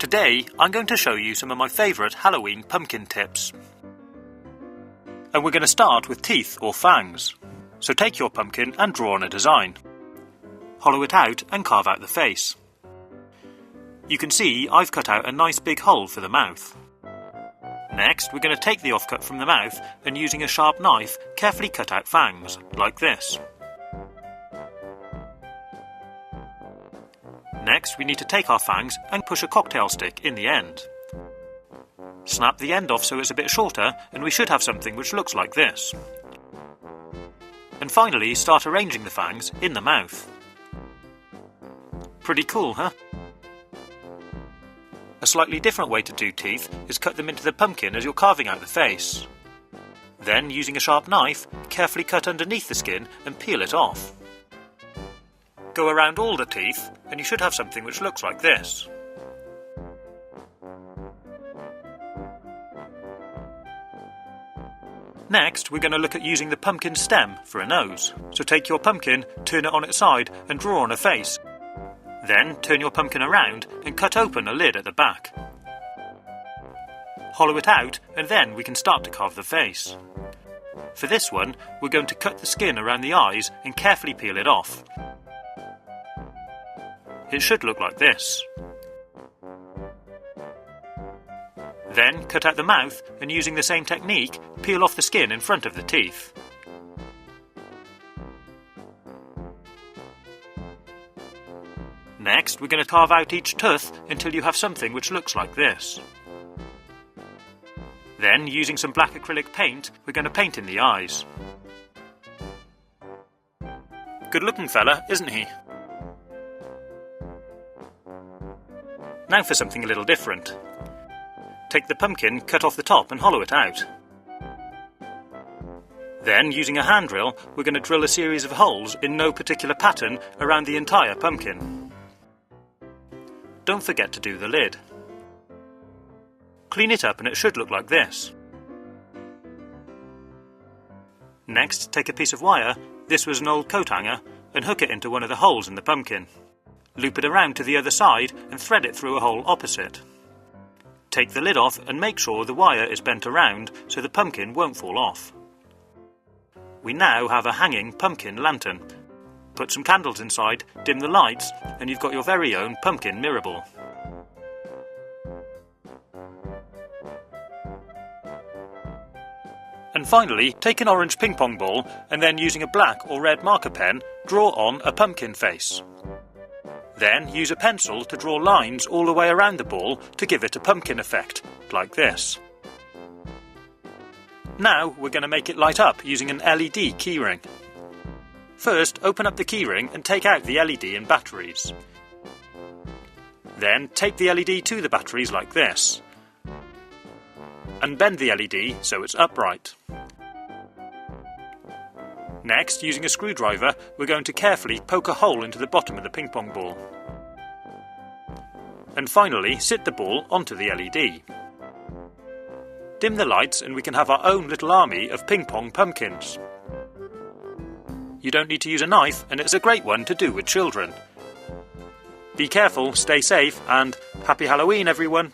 Today I'm going to show you some of my favourite Halloween pumpkin tips. And we're going to start with teeth or fangs. So take your pumpkin and draw on a design. Hollow it out and carve out the face. You can see I've cut out a nice big hole for the mouth. Next, we're going to take the offcut from the mouth and using a sharp knife carefully cut out fangs, like this. Next, we need to take our fangs and push a cocktail stick in the end. Snap the end off so it's a bit shorter and we should have something which looks like this. And finally, start arranging the fangs in the mouth. Pretty cool, huh? A slightly different way to do teeth is cut them into the pumpkin as you're carving out the face. Then, using a sharp knife, carefully cut underneath the skin and peel it off. Go around all the teeth and you should have something which looks like this. Next, we're going to look at using the pumpkin stem for a nose. So take your pumpkin, turn it on its side and draw on a face. Then turn your pumpkin around and cut open a lid at the back. Hollow it out and then we can start to carve the face. For this one, we're going to cut the skin around the eyes and carefully peel it off. It should look like this. Then cut out the mouth and using the same technique, peel off the skin in front of the teeth. Next, we're going to carve out each tooth until you have something which looks like this. Then, using some black acrylic paint, we're going to paint in the eyes. Good looking fella, isn't he? Now for something a little different. Take the pumpkin, cut off the top and hollow it out. Then, using a hand drill, we're going to drill a series of holes in no particular pattern around the entire pumpkin. Don't forget to do the lid. Clean it up and it should look like this. Next, take a piece of wire, this was an old coat hanger, and hook it into one of the holes in the pumpkin. Loop it around to the other side and thread it through a hole opposite. Take the lid off and make sure the wire is bent around so the pumpkin won't fall off. We now have a hanging pumpkin lantern. Put some candles inside, dim the lights, and you've got your very own pumpkin mirror ball. And finally, take an orange ping pong ball and then using a black or red marker pen, draw on a pumpkin face. Then use a pencil to draw lines all the way around the ball to give it a pumpkin effect, like this. Now we're going to make it light up using an LED keyring. First, open up the keyring and take out the LED and batteries. Then tape the LED to the batteries like this. And bend the LED so it's upright. Next, using a screwdriver, we're going to carefully poke a hole into the bottom of the ping pong ball. And finally, sit the ball onto the LED. Dim the lights and we can have our own little army of ping pong pumpkins. You don't need to use a knife and it's a great one to do with children. Be careful, stay safe and Happy Halloween everyone!